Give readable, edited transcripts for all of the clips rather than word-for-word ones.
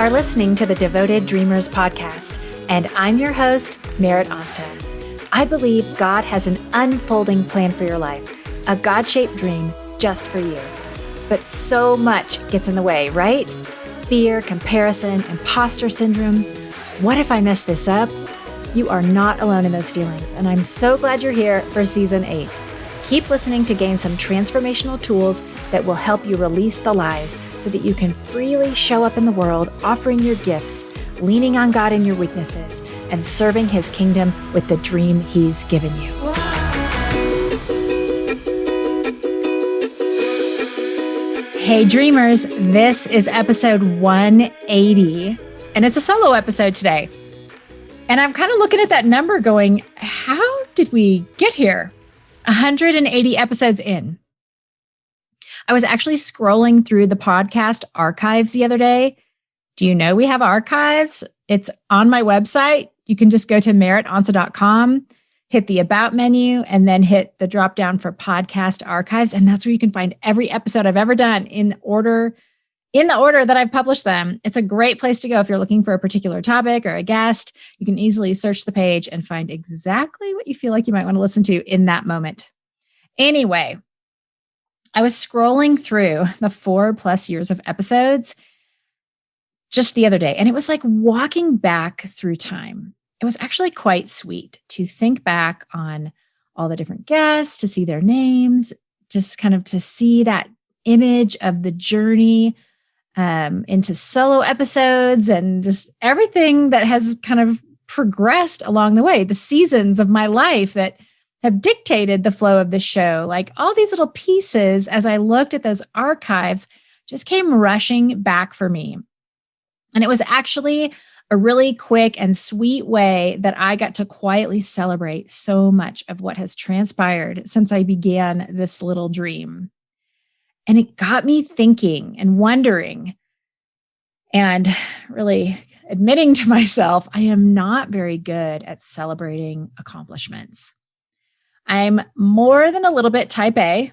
are listening to the Devoted Dreamers podcast, and I'm your host, Merritt Onsa. I believe God has an unfolding plan for your life, a God-shaped dream just for you. But so much gets in the way, right? Fear, comparison, imposter syndrome. What if I mess this up? You are not alone in those feelings, and I'm so glad you're here for Season 8. Keep listening to gain some transformational tools that will help you release the lies so that you can freely show up in the world, offering your gifts, leaning on God in your weaknesses, and serving His kingdom with the dream He's given you. Hey dreamers, this is episode 180, and it's a solo episode today. And I'm kind of looking at that number going, how did we get here? 180 episodes in. I was actually scrolling through the podcast archives the other day. Do you know we have archives? It's on my website. You can just go to merrittonsa.com, hit the About menu, and then hit the drop down for podcast archives. And that's where you can find every episode I've ever done in the order that I've published them. It's a great place to go if you're looking for a particular topic or a guest. You can easily search the page and find exactly what you feel like you might want to listen to in that moment. Anyway, I was scrolling through the 4+ years of episodes just the other day, and it was like walking back through time. It was actually quite sweet to think back on all the different guests, to see their names, just kind of to see that image of the journey into solo episodes and just everything that has kind of progressed along the way, the seasons of my life that have dictated the flow of the show. Like all these little pieces, as I looked at those archives, just came rushing back for me. And it was actually a really quick and sweet way that I got to quietly celebrate so much of what has transpired since I began this little dream. And it got me thinking and wondering and really admitting to myself, I am not very good at celebrating accomplishments. I'm more than a little bit type A.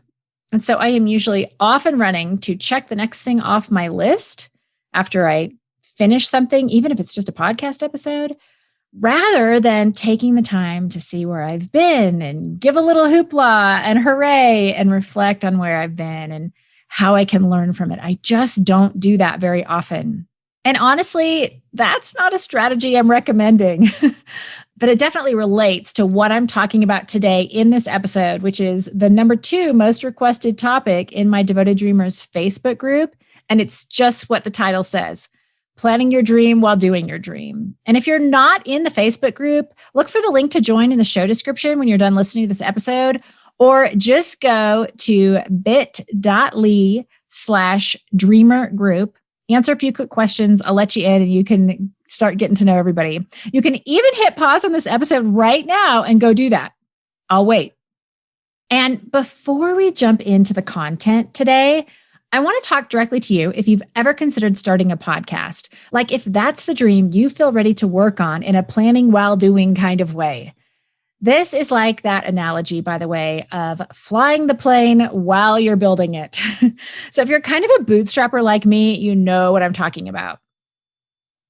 And so I am usually off and running to check the next thing off my list after I finish something, even if it's just a podcast episode, rather than taking the time to see where I've been and give a little hoopla and hooray and reflect on where I've been and how I can learn from it. I just don't do that very often. And honestly, that's not a strategy I'm recommending, but it definitely relates to what I'm talking about today in this episode, which is the number 2 most requested topic in my Devoted Dreamers Facebook group. And it's just what the title says. Planning your dream while doing your dream. And if you're not in the Facebook group, look for the link to join in the show description when you're done listening to this episode, or just go to bit.ly/dreamer group. Answer a few quick questions. I'll let you in and you can start getting to know everybody. You can even hit pause on this episode right now and go do that. I'll wait. And before we jump into the content today, I want to talk directly to you if you've ever considered starting a podcast. Like if that's the dream you feel ready to work on in a planning while doing kind of way. This is like that analogy, by the way, of flying the plane while you're building it. So if you're kind of a bootstrapper like me, you know what I'm talking about.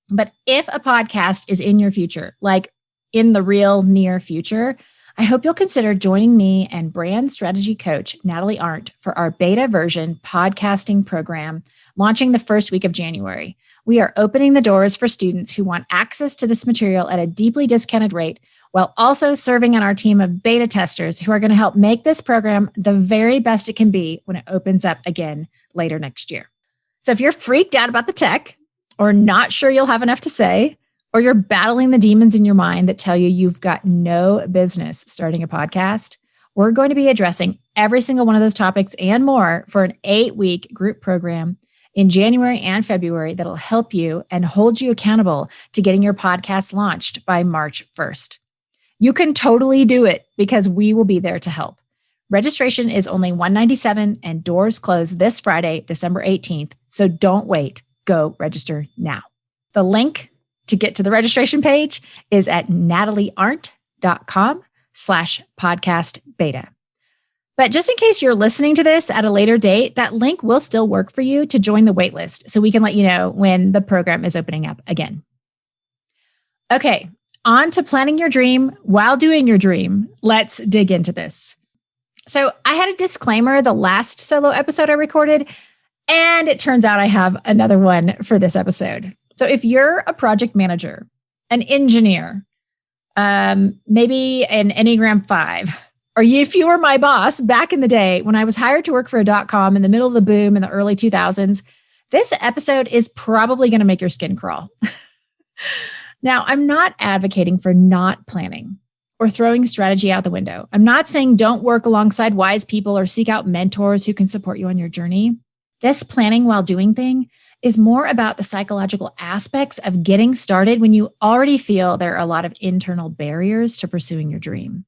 But if a podcast is in your future, like in the real near future, I hope you'll consider joining me and brand strategy coach Natalie Arndt for our beta version podcasting program launching the first week of January. We are opening the doors for students who want access to this material at a deeply discounted rate, while also serving on our team of beta testers who are going to help make this program the very best it can be when it opens up again later next year. So if you're freaked out about the tech or not sure you'll have enough to say, or you're battling the demons in your mind that tell you you've got no business starting a podcast, we're going to be addressing every single one of those topics and more for an 8-week group program in January and February that'll help you and hold you accountable to getting your podcast launched by March 1st. You can totally do it because we will be there to help. Registration is only $197 and doors close this Friday, December 18th. So don't wait. Go register now. The link to get to the registration page is at nataliearndt.com/podcast beta. But just in case you're listening to this at a later date, that link will still work for you to join the waitlist so we can let you know when the program is opening up again. Okay, on to planning your dream while doing your dream. Let's dig into this. So I had a disclaimer the last solo episode I recorded, and it turns out I have another one for this episode. So if you're a project manager, an engineer, maybe an Enneagram 5, or if you were my boss back in the day when I was hired to work for a .com in the middle of the boom in the early 2000s, this episode is probably going to make your skin crawl. Now, I'm not advocating for not planning or throwing strategy out the window. I'm not saying don't work alongside wise people or seek out mentors who can support you on your journey. This planning while doing thing is more about the psychological aspects of getting started when you already feel there are a lot of internal barriers to pursuing your dream.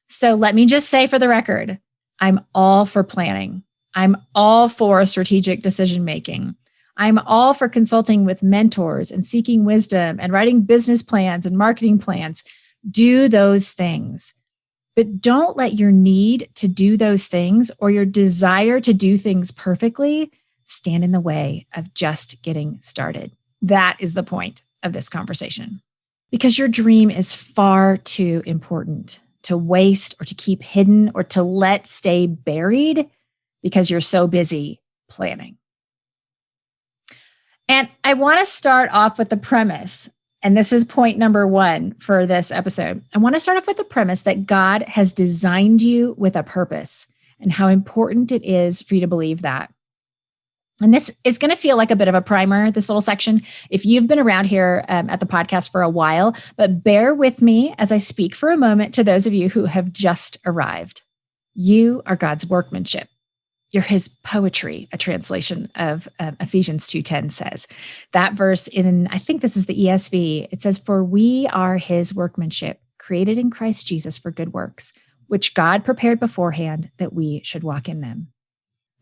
So let me just say for the record, I'm all for planning. I'm all for strategic decision-making. I'm all for consulting with mentors and seeking wisdom and writing business plans and marketing plans. Do those things. But don't let your need to do those things or your desire to do things perfectly stand in the way of just getting started. That is the point of this conversation. Because your dream is far too important to waste or to keep hidden or to let stay buried because you're so busy planning. And I want to start off with the premise, and this is point number 1 for this episode. I want to start off with the premise that God has designed you with a purpose and how important it is for you to believe that. And this is going to feel like a bit of a primer, this little section, if you've been around here at the podcast for a while, but bear with me as I speak for a moment to those of you who have just arrived. You are God's workmanship. You're his poetry, a translation of Ephesians 2:10 says. That verse in, I think this is the ESV, it says, "For we are his workmanship, created in Christ Jesus for good works, which God prepared beforehand that we should walk in them."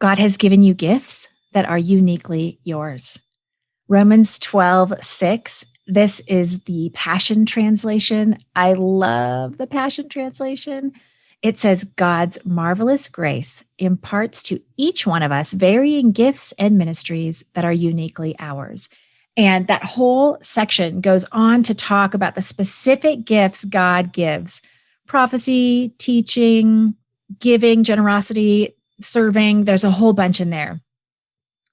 God has given you gifts that are uniquely yours. Romans 12:6. This is the Passion Translation. I love the Passion Translation. It says, "God's marvelous grace imparts to each one of us varying gifts and ministries that are uniquely ours." And that whole section goes on to talk about the specific gifts God gives: prophecy, teaching, giving, generosity, serving. There's a whole bunch in there.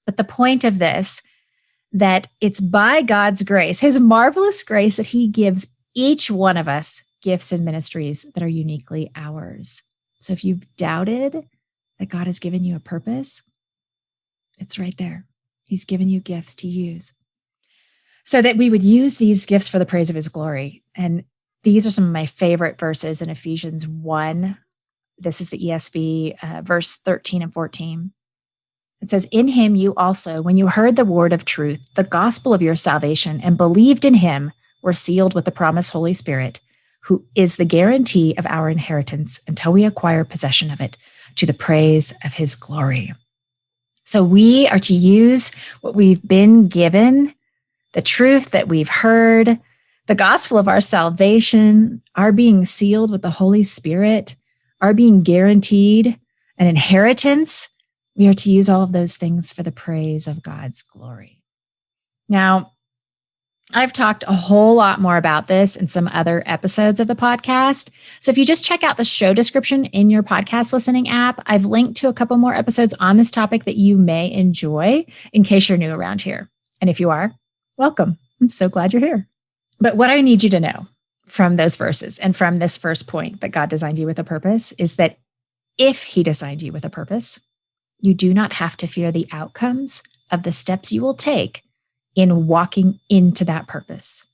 But the point of this, that it's by God's grace, his marvelous grace, that he gives each one of us gifts and ministries that are uniquely ours. So if you've doubted that God has given you a purpose, it's right there. He's given you gifts to use so that we would use these gifts for the praise of his glory. And these are some of my favorite verses in Ephesians 1. This is the ESV, verse 13 and 14. It says, "In him you also, when you heard the word of truth, the gospel of your salvation, and believed in him, were sealed with the promised Holy Spirit, who is the guarantee of our inheritance until we acquire possession of it, to the praise of his glory." So we are to use what we've been given, the truth that we've heard, the gospel of our salvation, our being sealed with the Holy Spirit, our being guaranteed an inheritance. We are to use all of those things for the praise of God's glory. Now, I've talked a whole lot more about this in some other episodes of the podcast. So if you just check out the show description in your podcast listening app, I've linked to a couple more episodes on this topic that you may enjoy in case you're new around here. And if you are, welcome. I'm so glad you're here. But what I need you to know from those verses and from this first point, that God designed you with a purpose, is that if he designed you with a purpose, you do not have to fear the outcomes of the steps you will take in walking into that purpose.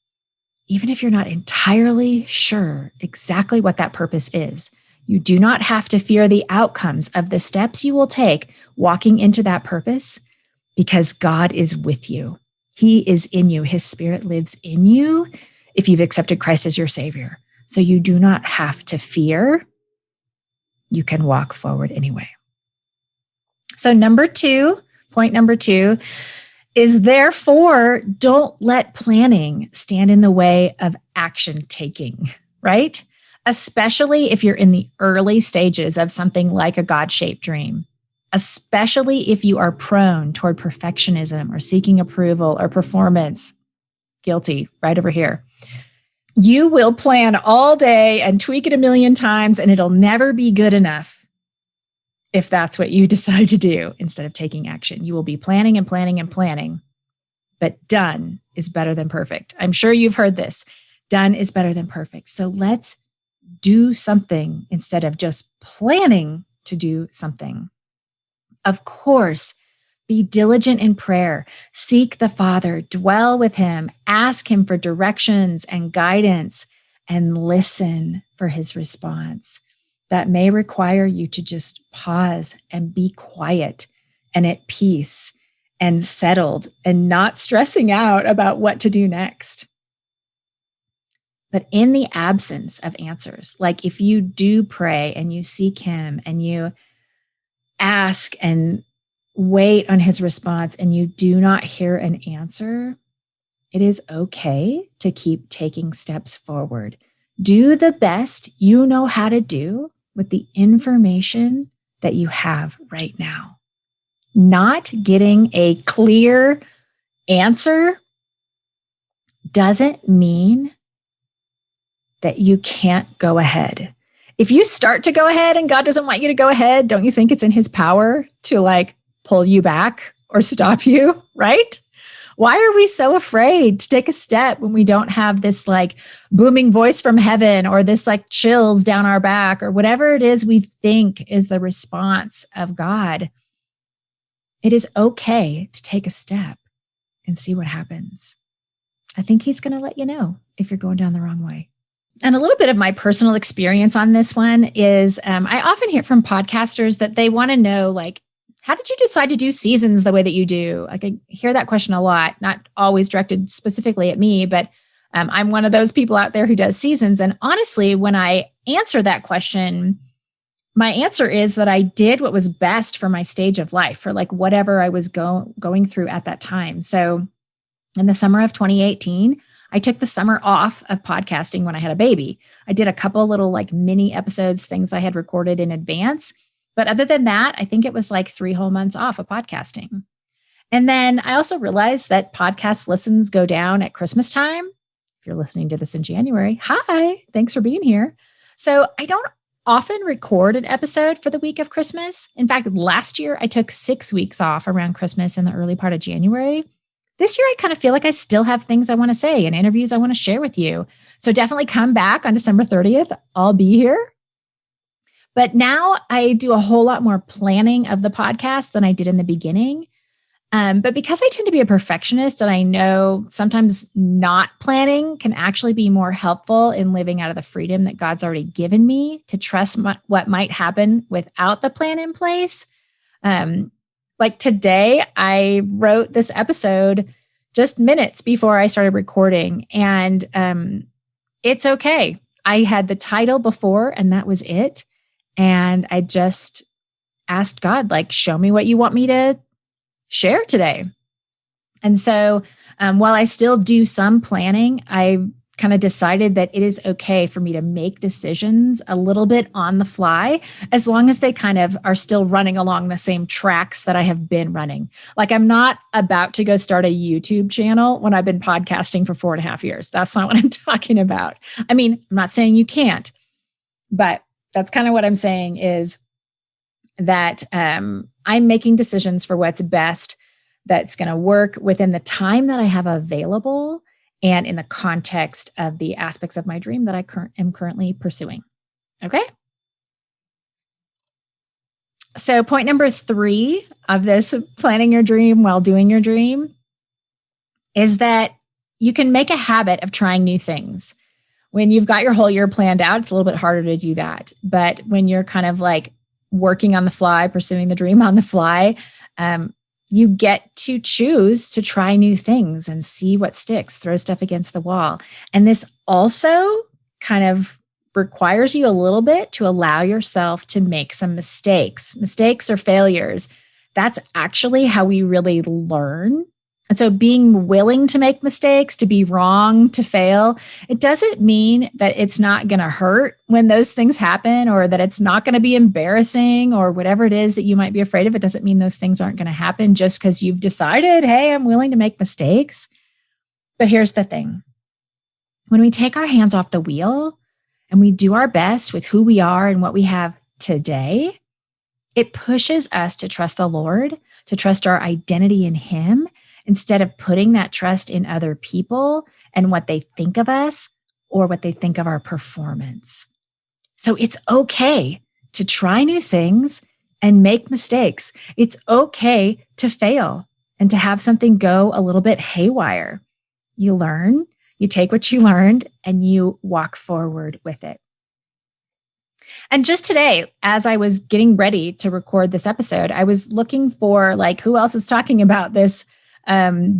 Even if you're not entirely sure exactly what that purpose is, you do not have to fear the outcomes of the steps you will take walking into that purpose, because God is with you. He is in you. His Spirit lives in you if you've accepted Christ as your Savior. So you do not have to fear. You can walk forward anyway. So point number 2 is, therefore, don't let planning stand in the way of action taking, right? especially if you're in the early stages of something like a God-shaped dream, especially if you are prone toward perfectionism or seeking approval or performance. Guilty, right over here. You will plan all day and tweak it a million times, and it'll never be good enough if that's what you decide to do instead of taking action. You will be planning and planning and planning, but done is better than perfect. I'm sure you've heard this. Done is better than perfect. So let's do something instead of just planning to do something. Of course, be diligent in prayer. Seek the Father, dwell with him, ask him for directions and guidance, and listen for his response. That may require you to just pause and be quiet and at peace and settled and not stressing out about what to do next. But in the absence of answers, like if you do pray and you seek him and you ask and wait on his response and you do not hear an answer, it is okay to keep taking steps forward. Do the best you know how to do with the information that you have right now. Not getting a clear answer doesn't mean that you can't go ahead. If you start to go ahead and God doesn't want you to go ahead, don't you think it's in his power to pull you back or stop you, right? Why are we so afraid to take a step when we don't have this booming voice from heaven or this chills down our back or whatever it is we think is the response of God? It is okay to take a step and see what happens. I think he's going to let you know if you're going down the wrong way. And a little bit of my personal experience on this one is I often hear from podcasters that they want to know, how did you decide to do seasons the way that you do? I hear that question a lot, not always directed specifically at me, but I'm one of those people out there who does seasons. And honestly, when I answer that question, my answer is that I did what was best for my stage of life, for whatever I was going through at that time. So in the summer of 2018, I took the summer off of podcasting when I had a baby. I did a couple little mini episodes, things I had recorded in advance. But other than that, I think it was 3 whole months off of podcasting. And then I also realized that podcast listens go down at Christmas time. If you're listening to this in January, hi, thanks for being here. So I don't often record an episode for the week of Christmas. In fact, last year I took 6 weeks off around Christmas in the early part of January. This year, I kind of feel like I still have things I want to say and interviews I want to share with you. So definitely come back on December 30th. I'll be here. But now I do a whole lot more planning of the podcast than I did in the beginning. But because I tend to be a perfectionist and I know sometimes not planning can actually be more helpful in living out of the freedom that God's already given me to trust what might happen without the plan in place. Today, I wrote this episode just minutes before I started recording, and it's okay. I had the title before, and that was it. And I just asked God, show me what you want me to share today. And so while I still do some planning, I kind of decided that it is okay for me to make decisions a little bit on the fly, as long as they kind of are still running along the same tracks that I have been running. I'm not about to go start a YouTube channel when I've been podcasting for 4.5 years. That's not what I'm talking about. I mean, I'm not saying you can't, but that's kind of what I'm saying is that I'm making decisions for what's best, that's going to work within the time that I have available and in the context of the aspects of my dream that I am currently pursuing. Okay? So point number 3 of this planning your dream while doing your dream is that you can make a habit of trying new things. When you've got your whole year planned out, it's a little bit harder to do that. But when you're kind of working on the fly, pursuing the dream on the fly, you get to choose to try new things and see what sticks, throw stuff against the wall. And this also kind of requires you a little bit to allow yourself to make some mistakes or failures. That's actually how we really learn. And so being willing to make mistakes, to be wrong, to fail, it doesn't mean that it's not going to hurt when those things happen, or that it's not going to be embarrassing, or whatever it is that you might be afraid of. It doesn't mean those things aren't going to happen just because you've decided, hey, I'm willing to make mistakes. But here's the thing. When we take our hands off the wheel and we do our best with who we are and what we have today, it pushes us to trust the Lord, to trust our identity in Him, instead of putting that trust in other people and what they think of us or what they think of our performance. So it's okay to try new things and make mistakes. It's okay to fail and to have something go a little bit haywire. You learn, you take what you learned, and you walk forward with it. And just today, as I was getting ready to record this episode, I was looking for who else is talking about this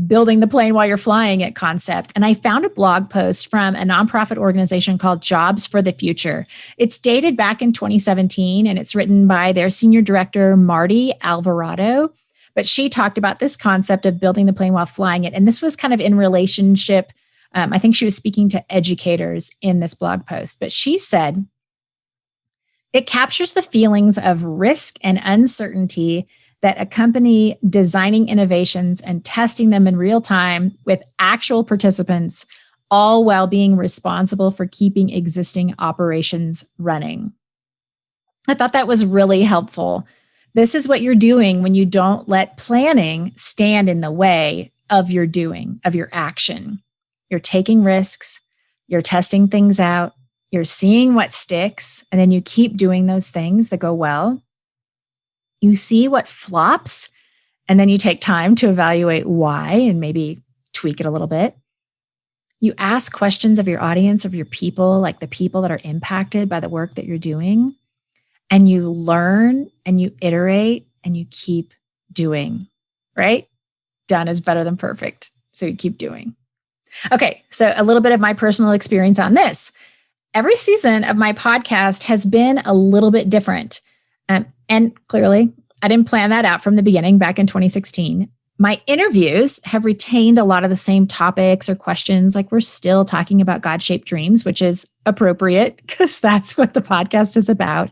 building the plane while you're flying it concept. And I found a blog post from a nonprofit organization called Jobs for the Future. It's dated back in 2017, and it's written by their senior director, Marty Alvarado. But she talked about this concept of building the plane while flying it. And this was kind of in relationship. I think she was speaking to educators in this blog post. But she said, it captures the feelings of risk and uncertainty that accompany designing innovations and testing them in real time with actual participants, all while being responsible for keeping existing operations running. I thought that was really helpful. This is what you're doing when you don't let planning stand in the way of your doing, of your action. You're taking risks, you're testing things out, you're seeing what sticks, and then you keep doing those things that go well. You see what flops, and then you take time to evaluate why and maybe tweak it a little bit. You ask questions of your audience, of your people, like the people that are impacted by the work that you're doing, and you learn and you iterate and you keep doing, right? Done is better than perfect. So you keep doing. Okay, so a little bit of my personal experience on this. Every season of my podcast has been a little bit different. And clearly, I didn't plan that out from the beginning back in 2016. My interviews have retained a lot of the same topics or questions. Like we're still talking about God-shaped dreams, which is appropriate because that's what the podcast is about.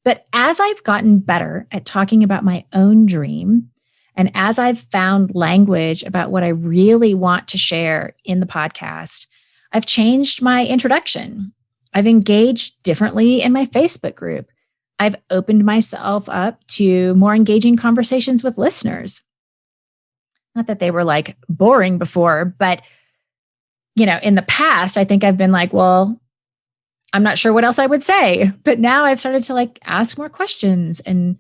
But as I've gotten better at talking about my own dream, and as I've found language about what I really want to share in the podcast, I've changed my introduction. I've engaged differently in my Facebook group. I've opened myself up to more engaging conversations with listeners. Not that they were boring before, but in the past, I think I've been well, I'm not sure what else I would say. But now I've started to ask more questions and,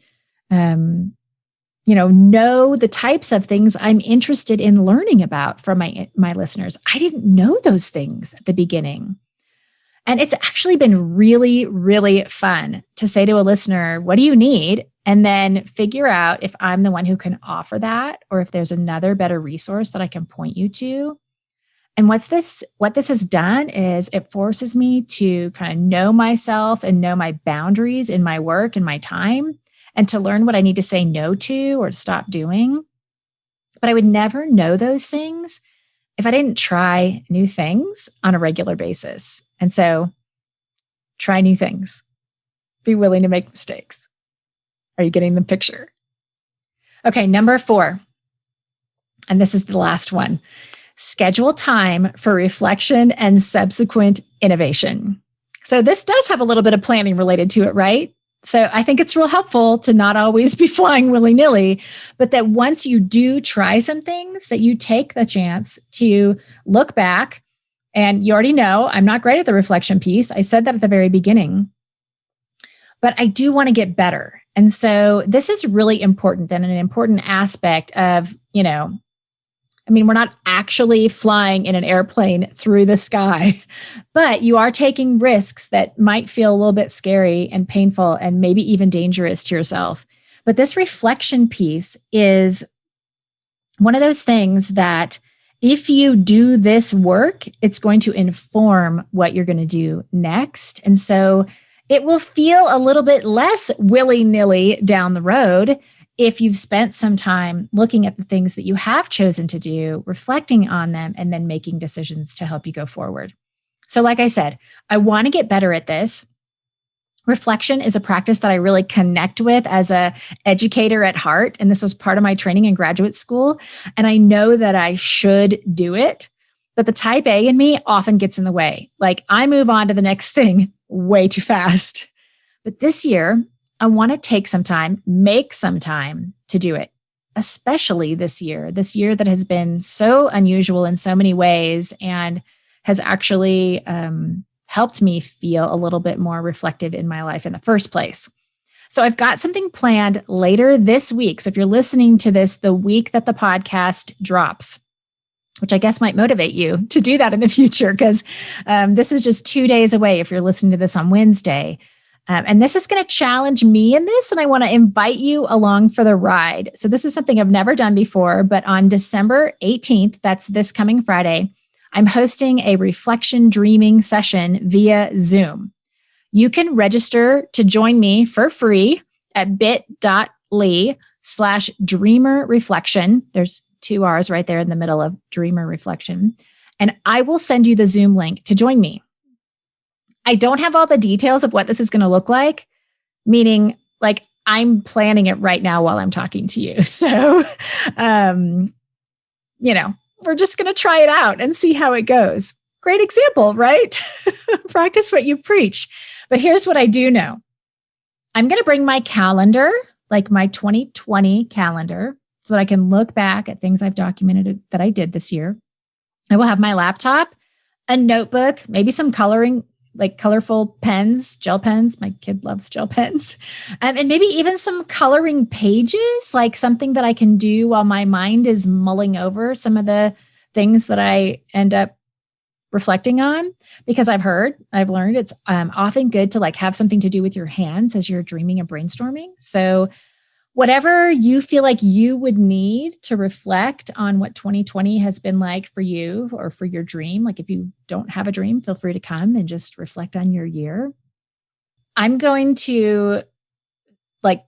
know the types of things I'm interested in learning about from my listeners. I didn't know those things at the beginning. And it's actually been really, really fun to say to a listener, what do you need? And then figure out if I'm the one who can offer that, or if there's another better resource that I can point you to. And what this has done is it forces me to kind of know myself and know my boundaries in my work and my time, and to learn what I need to say no to or to stop doing. But I would never know those things if I didn't try new things on a regular basis. And so try new things. Be willing to make mistakes. Are you getting the picture? Okay, number 4. And this is the last one. Schedule time for reflection and subsequent innovation. So this does have a little bit of planning related to it, right? So I think it's real helpful to not always be flying willy-nilly, but that once you do try some things, that you take the chance to look back. And you already know I'm not great at the reflection piece. I said that at the very beginning, but I do want to get better. And so this is really important and an important aspect of, we're not actually flying in an airplane through the sky, but you are taking risks that might feel a little bit scary and painful and maybe even dangerous to yourself. But this reflection piece is one of those things that if you do this work, it's going to inform what you're going to do next. And so it will feel a little bit less willy-nilly down the road. if you've spent some time looking at the things that you have chosen to do, reflecting on them, and then making decisions to help you go forward. So like I said, I want to get better at this. Reflection is a practice that I really connect with as an educator at heart. And this was part of my training in graduate school. And I know that I should do it, but the type A in me often gets in the way. Like I move on to the next thing way too fast. But this year, I want to take some time, make some time to do it, especially this year that has been so unusual in so many ways and has actually helped me feel a little bit more reflective in my life in the first place. So I've got something planned later this week. So if you're listening to this the week that the podcast drops, which I guess might motivate you to do that in the future, because this is just 2 days away if you're listening to this on Wednesday. And this is going to challenge me in this, and I want to invite you along for the ride. So this is something I've never done before, but on December 18th, that's this coming Friday, I'm hosting a reflection dreaming session via Zoom. You can register to join me for free at bit.ly/dreamer reflection. There's 2 R's right there in the middle of dreamer reflection. And I will send you the Zoom link to join me. I don't have all the details of what this is going to look like, meaning like I'm planning it right now while I'm talking to you. So, we're just going to try it out and see how it goes. Great example, right? Practice what you preach. But here's what I do know. I'm going to bring my calendar, like my 2020 calendar, so that I can look back at things I've documented that I did this year. I will have my laptop, a notebook, maybe some coloring, like colorful pens, gel pens. My kid loves gel pens. And maybe even some coloring pages, like something that I can do while my mind is mulling over some of the things that I end up reflecting on, because I've learned it's often good to like have something to do with your hands as you're dreaming and brainstorming. So whatever you feel like you would need to reflect on what 2020 has been like for you or for your dream. Like if you don't have a dream, feel free to come and just reflect on your year. I'm going to like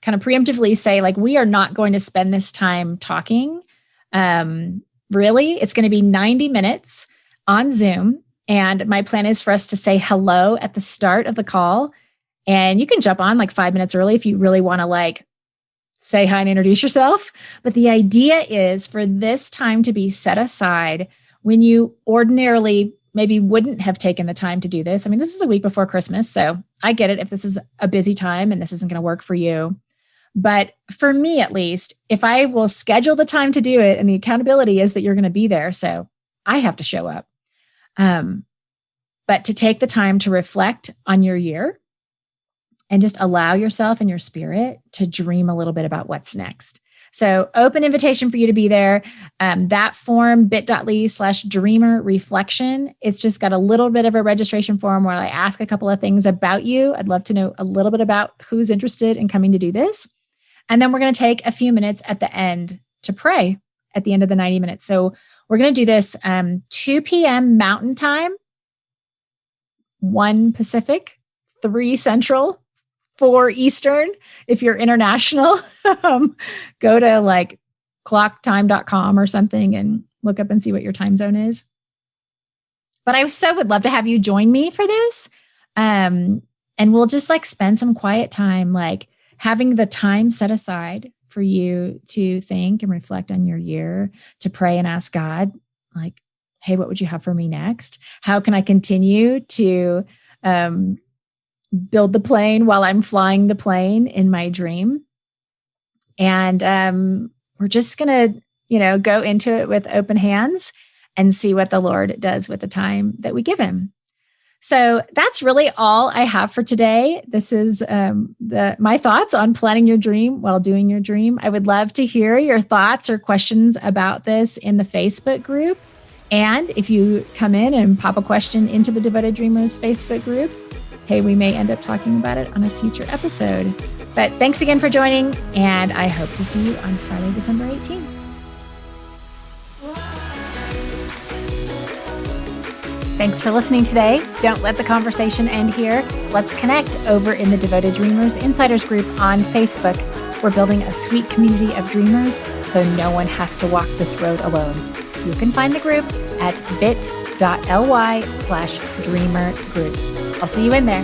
kind of preemptively say, like, we are not going to spend this time talking. Really, it's going to be 90 minutes on Zoom. And my plan is for us to say hello at the start of the call. And you can jump on like 5 minutes early if you really want to like say hi and introduce yourself. But the idea is for this time to be set aside when you ordinarily maybe wouldn't have taken the time to do this. I mean, this is the week before Christmas, so I get it if this is a busy time and this isn't going to work for you. But for me, at least, if I will schedule the time to do it, and the accountability is that you're going to be there, so I have to show up. But to take the time to reflect on your year, and just allow yourself and your spirit to dream a little bit about what's next. So open invitation for you to be there. That form, bit.ly/dreamer reflection. It's just got a little bit of a registration form where I ask a couple of things about you. I'd love to know a little bit about who's interested in coming to do this. And then we're going to take a few minutes at the end to pray at the end of the 90 minutes. So we're going to do this 2 p.m. Mountain Time, 1 Pacific, 3 Central, 4 Eastern. If you're international, go to like clocktime.com or something and look up and see what your time zone is. But I so would love to have you join me for this. And we'll just like spend some quiet time, like having the time set aside for you to think and reflect on your year, to pray and ask God, like, hey, what would you have for me next? How can I continue to build the plane while I'm flying the plane in my dream? And we're just going to, go into it with open hands and see what the Lord does with the time that we give him. So that's really all I have for today. This is my thoughts on planning your dream while doing your dream. I would love to hear your thoughts or questions about this in the Facebook group. And if you come in and pop a question into the Devoted Dreamers Facebook group, hey, we may end up talking about it on a future episode. But thanks again for joining, and I hope to see you on Friday, December 18th. Thanks for listening today. Don't let the conversation end here. Let's connect over in the Devoted Dreamers Insiders group on Facebook. We're building a sweet community of dreamers so no one has to walk this road alone. You can find the group at bit.ly/dreamergroup. I'll see you in there.